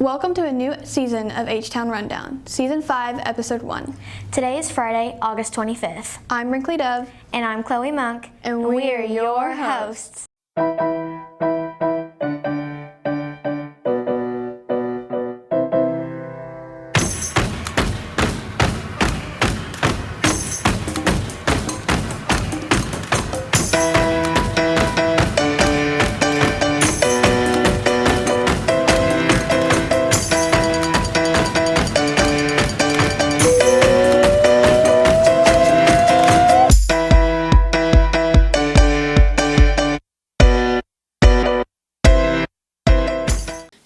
Welcome to a new season of H-Town Rundown, Season 5, Episode 1. Today is Friday, August 25th. I'm Brinkley Dove. And I'm Chloe Monk. And we're your hosts.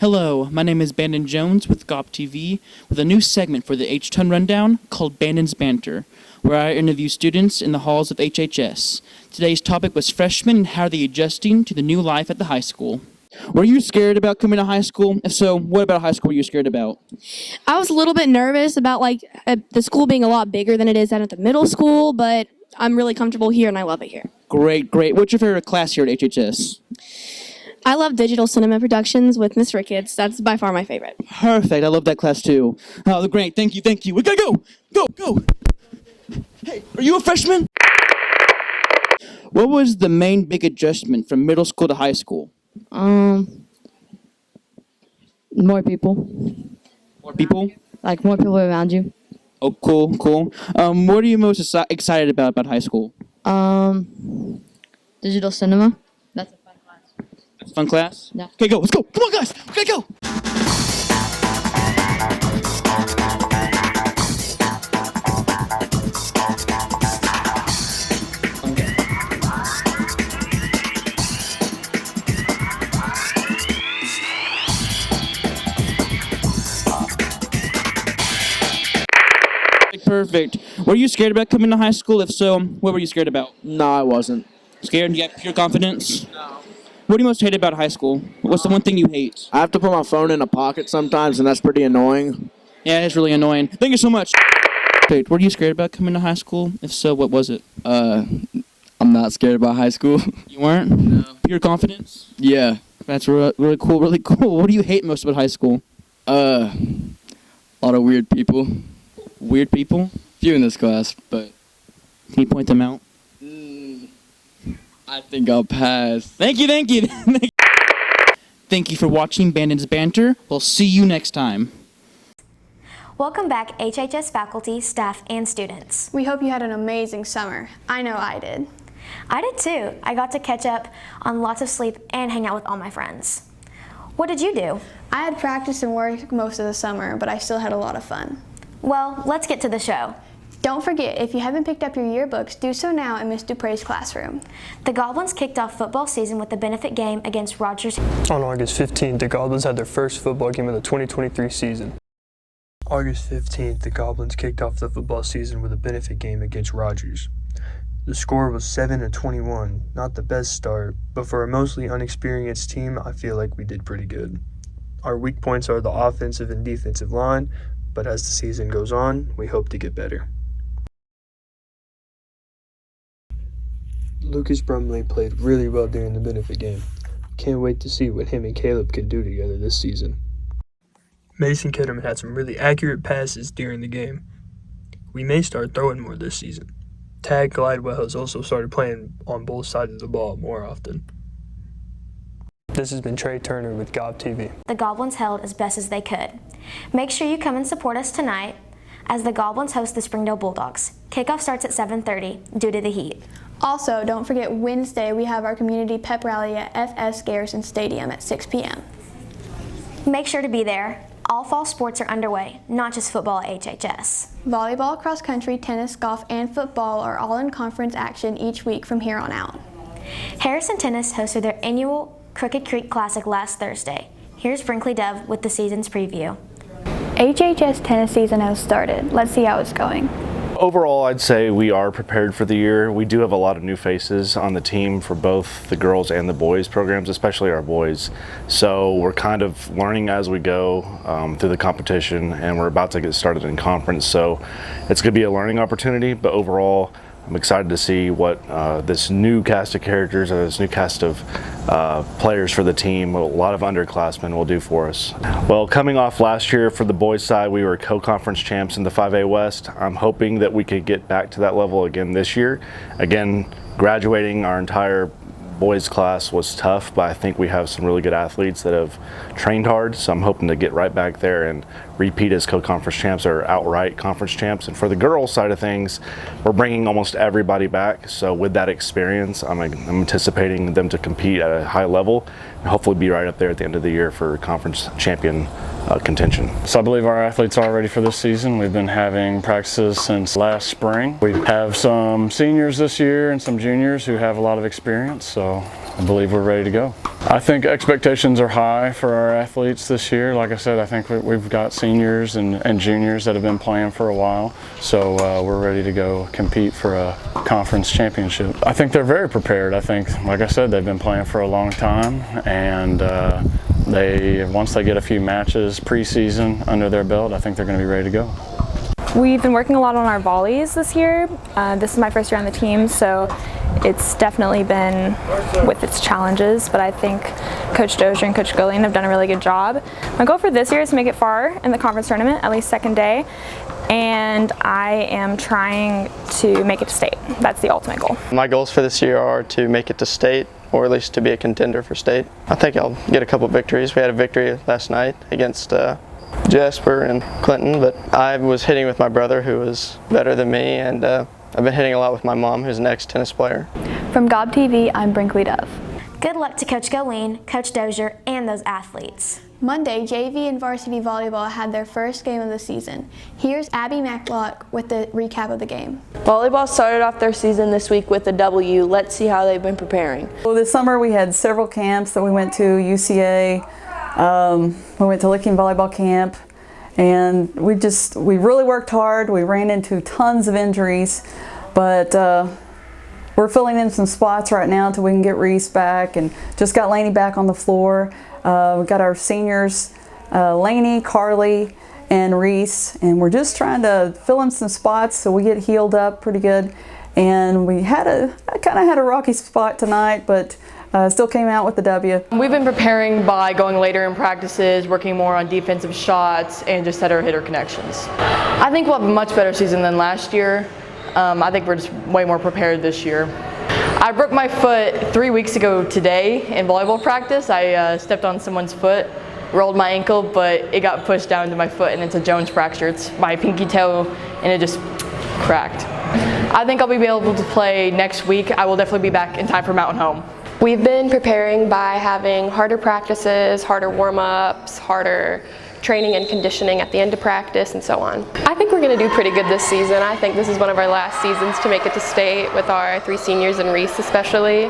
Hello, my name is Bandon Jones with GOP TV with a new segment for the H-Town Rundown called Bandon's Banter, where I interview students in the halls of HHS. Today's topic was freshmen and how are they adjusting to the new life at the high school. Were you scared about coming to high school? If so, what about high school were you scared about? I was a little bit nervous about the school being a lot bigger than it is at the middle school, but I'm really comfortable here and I love it here. Great. What's your favorite class here at HHS? I love digital cinema productions with Miss Ricketts. That's by far my favorite. Perfect. I love that class too. Oh, great. Thank you. We gotta go. Go. Hey, are you a freshman? What was the main big adjustment from middle school to high school? More people. More people? Like more people around you. Oh, cool. What are you most excited about high school? Digital cinema. That's a fun class. That's a fun class? Yeah. Okay, go. Let's go. Come on, guys. We gotta go. Perfect. Were you scared about coming to high school? If so, what were you scared about? No, I wasn't. Scared? You got pure confidence? No. What do you most hate about high school? What's the one thing you hate? I have to put my phone in a pocket sometimes, and that's pretty annoying. Yeah, it's really annoying. Thank you so much. Wait, were you scared about coming to high school? If so, what was it? I'm not scared about high school. You weren't? No. Pure confidence? Yeah. That's really cool. What do you hate most about high school? A lot of weird people. Weird people? Few in this class, but... Can you point them out? I think I'll pass. Thank you. Thank you for watching Bandon's Banter. We'll see you next time. Welcome back, HHS faculty, staff, and students. We hope you had an amazing summer. I know I did. I did too. I got to catch up on lots of sleep and hang out with all my friends. What did you do? I had practice and work most of the summer, but I still had a lot of fun. Well, let's get to the show. Don't forget, if you haven't picked up your yearbooks, do so now in Ms. Dupre's classroom. The Goblins kicked off football season with a benefit game against Rogers. On August 15th, the Goblins had their first football game of the 2023 season. August 15th, the Goblins kicked off the football season with a benefit game against Rogers. The score was 7-21, not the best start, but for a mostly unexperienced team, I feel like we did pretty good. Our weak points are the offensive and defensive line, but as the season goes on, we hope to get better. Lucas Brumley played really well during the benefit game. Can't wait to see what him and Caleb can do together this season. Mason Kitterman had some really accurate passes during the game. We may start throwing more this season. Tag Glidewell has also started playing on both sides of the ball more often. This has been Trey Turner with GOP TV. The Goblins held as best as they could. Make sure you come and support us tonight as the Goblins host the Springdale Bulldogs. Kickoff starts at 7:30 due to the heat. Also, don't forget Wednesday we have our community pep rally at FS Garrison Stadium at 6 p.m. Make sure to be there. All fall sports are underway, not just football at HHS. Volleyball, cross country, tennis, golf, and football are all in conference action each week from here on out. Harrison Tennis hosted their annual Crooked Creek Classic last Thursday. Here's Brinkley Dove with the season's preview. HHS tennis season has started. Let's see how it's going. Overall, I'd say we are prepared for the year. We do have a lot of new faces on the team for both the girls and the boys programs, especially our boys. So we're kind of learning as we go through the competition, and we're about to get started in conference. So it's going to be a learning opportunity, but overall, I'm excited to see what this new cast of characters or this new cast of players for the team, a lot of underclassmen, will do for us. Well, coming off last year for the boys side, we were co-conference champs in the 5A West. I'm hoping that we could get back to that level again this year. Again, graduating our entire boys class was tough, but I think we have some really good athletes that have trained hard, so I'm hoping to get right back there and repeat as co-conference champs or outright conference champs. And for the girls side of things, we're bringing almost everybody back, so with that experience, I'm anticipating them to compete at a high level and hopefully be right up there at the end of the year for conference champion contention. So I believe our athletes are ready for this season. We've been having practices since last spring. We have some seniors this year and some juniors who have a lot of experience, so I believe we're ready to go. I think expectations are high for our athletes this year. Like I said, I think we've got seniors and juniors that have been playing for a while, so we're ready to go compete for a conference championship. I think they're very prepared. I think, like I said, they've been playing for a long time, and once they get a few matches preseason under their belt, I think they're going to be ready to go. We've been working a lot on our volleys this year. This is my first year on the team, so it's definitely been with its challenges, but I think Coach Dozier and Coach Gillian have done a really good job. My goal for this year is to make it far in the conference tournament, at least second day, and I am trying to make it to state. That's the ultimate goal. My goals for this year are to make it to state, or at least to be a contender for state. I think I'll get a couple victories. We had a victory last night against Jasper and Clinton, but I was hitting with my brother, who was better than me, and I've been hitting a lot with my mom, who's an ex-tennis player. From Gob TV, I'm Brinkley Dove. Good luck to Coach Goleen, Coach Dozier, and those athletes. Monday, JV and varsity volleyball had their first game of the season. Here's Abby Matlock with the recap of the game. Volleyball started off their season this week with a W. Let's see how they've been preparing. Well, this summer we had several camps that we went to, UCA, we went to Licking Volleyball Camp, and we really worked hard. We ran into tons of injuries, but we're filling in some spots right now until we can get Reese back, and just got Lainey back on the floor. We got our seniors, Lainey, Carly, and Reese, and we're just trying to fill in some spots so we get healed up pretty good. And we kind of had a rocky spot tonight, but still came out with the W. We've been preparing by going later in practices, working more on defensive shots, and just setter hitter connections. I think we'll have a much better season than last year. I think we're just way more prepared this year. I broke my foot 3 weeks ago today in volleyball practice. I stepped on someone's foot, rolled my ankle, but it got pushed down to my foot, and it's a Jones fracture. It's my pinky toe, and it just cracked. I think I'll be able to play next week. I will definitely be back in time for Mountain Home. We've been preparing by having harder practices, harder warm-ups, harder training and conditioning at the end of practice, and so on. I think we're going to do pretty good this season. I think this is one of our last seasons to make it to state with our 3 seniors and Reese especially.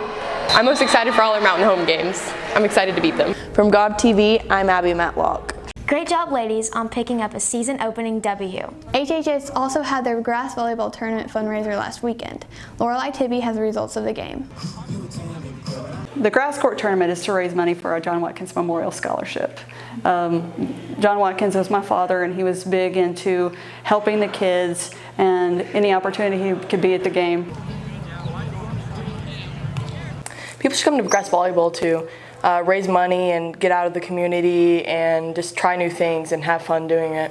I'm most excited for all our Mountain Home games. I'm excited to beat them. From Gob TV, I'm Abby Matlock. Great job, ladies, on picking up a season-opening W. HHS also had their grass volleyball tournament fundraiser last weekend. Lorelei Tibby has the results of the game. The grass court tournament is to raise money for our John Watkins Memorial Scholarship. John Watkins was my father, and he was big into helping the kids and any opportunity he could be at the game. People should come to grass volleyball to raise money and get out of the community and just try new things and have fun doing it.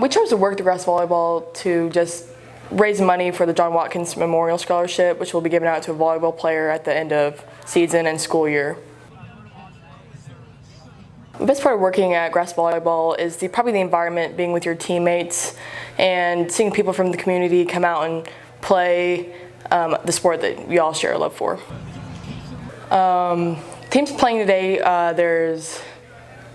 We chose to work the grass volleyball to just raise money for the John Watkins Memorial Scholarship, which will be given out to a volleyball player at the end of season and school year. The best part of working at grass volleyball is probably the environment, being with your teammates and seeing people from the community come out and play the sport that we all share a love for. Teams playing today, there's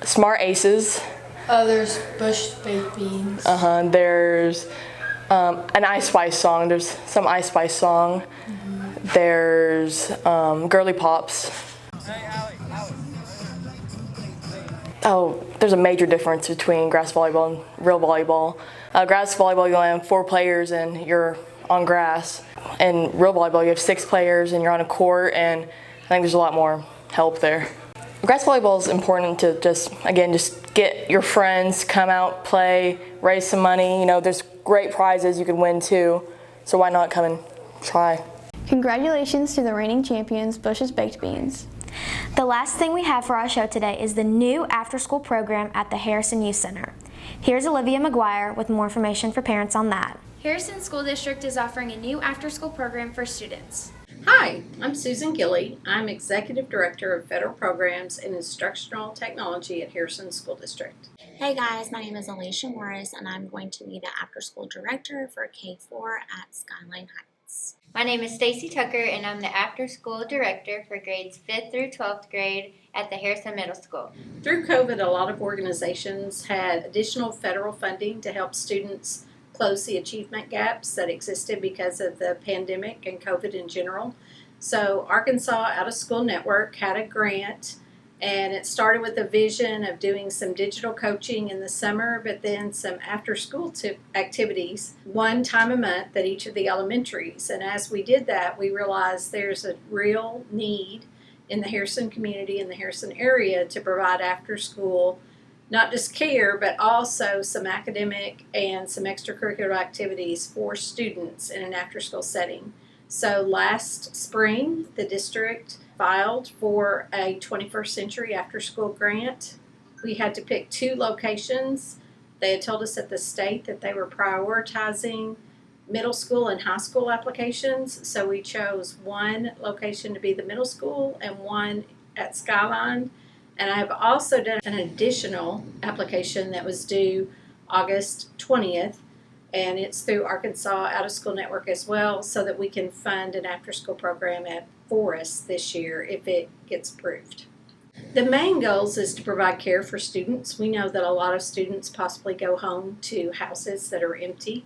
Smart Aces. There's Bush Baked Beans. There's an Ice Spice song. There's some Ice Spice song. There's Girly Pops. Oh, there's a major difference between grass volleyball and real volleyball. Grass volleyball, you only have 4 players and you're on grass. And real volleyball, you have 6 players and you're on a court, and I think there's a lot more help there. Grass volleyball is important to just get your friends, come out, play, raise some money. You know, there's great prizes you can win too. so why not come and try? Congratulations to the reigning champions, Bush's Baked Beans. The last thing we have for our show today is the new after-school program at the Harrison Youth Center. Here's Olivia McGuire with more information for parents on that. Harrison School District is offering a new after-school program for students. Hi, I'm Susan Gilley. I'm Executive Director of Federal Programs and Instructional Technology at Harrison School District. Hey guys, my name is Alicia Morris and I'm going to be the after-school director for K4 at Skyline Heights. My name is Stacy Tucker and I'm the after-school director for grades 5th through 12th grade at the Harrison Middle School. Through COVID, a lot of organizations had additional federal funding to help students close the achievement gaps that existed because of the pandemic and COVID in general. So Arkansas Out of School Network had a grant, and it started with a vision of doing some digital coaching in the summer, but then some after-school activities, one time a month at each of the elementaries. And as we did that, we realized there's a real need in the Harrison community, in the Harrison area, to provide after-school, not just care, but also some academic and some extracurricular activities for students in an after-school setting. So last spring, the district filed for a 21st Century After-School Grant. We had to pick 2 locations. They had told us at the state that they were prioritizing middle school and high school applications, so we chose one location to be the middle school and one at Skyline. And I have also done an additional application that was due August 20th, and it's through Arkansas Out of School Network as well, so that we can fund an after-school program at Forest this year if it gets approved. The main goals is to provide care for students. We know that a lot of students possibly go home to houses that are empty,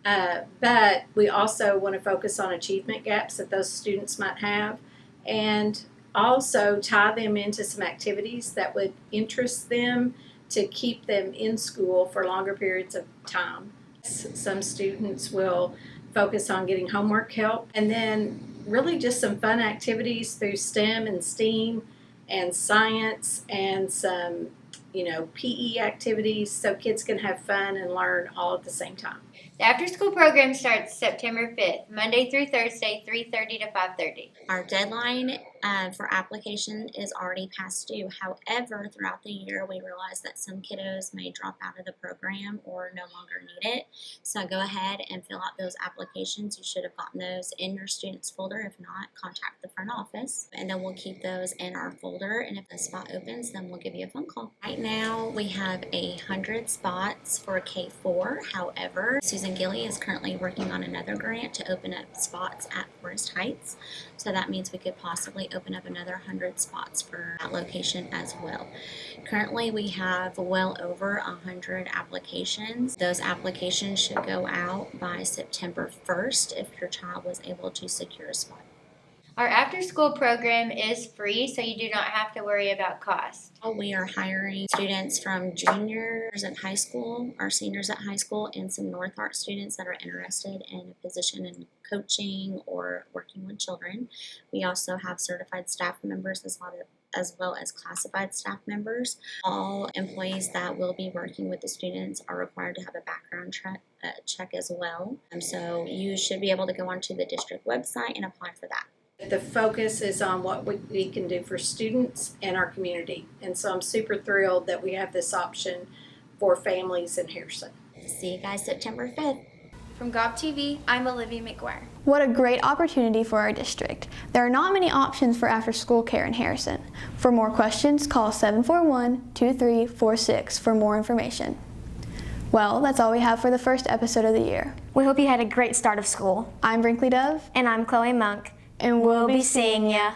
but we also want to focus on achievement gaps that those students might have, and also tie them into some activities that would interest them to keep them in school for longer periods of time. Some students will focus on getting homework help, and then really just some fun activities through STEM and STEAM and science and some, PE activities so kids can have fun and learn all at the same time. The after-school program starts September 5th, Monday through Thursday, 3:30 to 5:30. Our deadline for application is already past due. However, throughout the year, we realize that some kiddos may drop out of the program or no longer need it. So go ahead and fill out those applications. You should have gotten those in your students folder. If not, contact the front office, and then we'll keep those in our folder. And if the spot opens, then we'll give you a phone call. Right now, we have 100 spots for K4. However, Susan Gilley is currently working on another grant to open up spots at Forest Heights. So that means we could possibly open up another 100 spots for that location as well. Currently, we have well over 100 applications. Those applications should go out by September 1st if your child was able to secure a spot. Our after-school program is free, so you do not have to worry about cost. We are hiring students from juniors at high school, our seniors at high school, and some North Art students that are interested in a position in coaching or working with children. We also have certified staff members as well as classified staff members. All employees that will be working with the students are required to have a background check as well. So you should be able to go onto the district website and apply for that. The focus is on what we can do for students and our community. And so I'm super thrilled that we have this option for families in Harrison. See you guys September 5th. From GOB TV, I'm Olivia McGuire. What a great opportunity for our district. There are not many options for after-school care in Harrison. For more questions, call 741-2346 for more information. Well, that's all we have for the first episode of the year. We hope you had a great start of school. I'm Brinkley Dove. And I'm Chloe Monk. And we'll be seeing ya.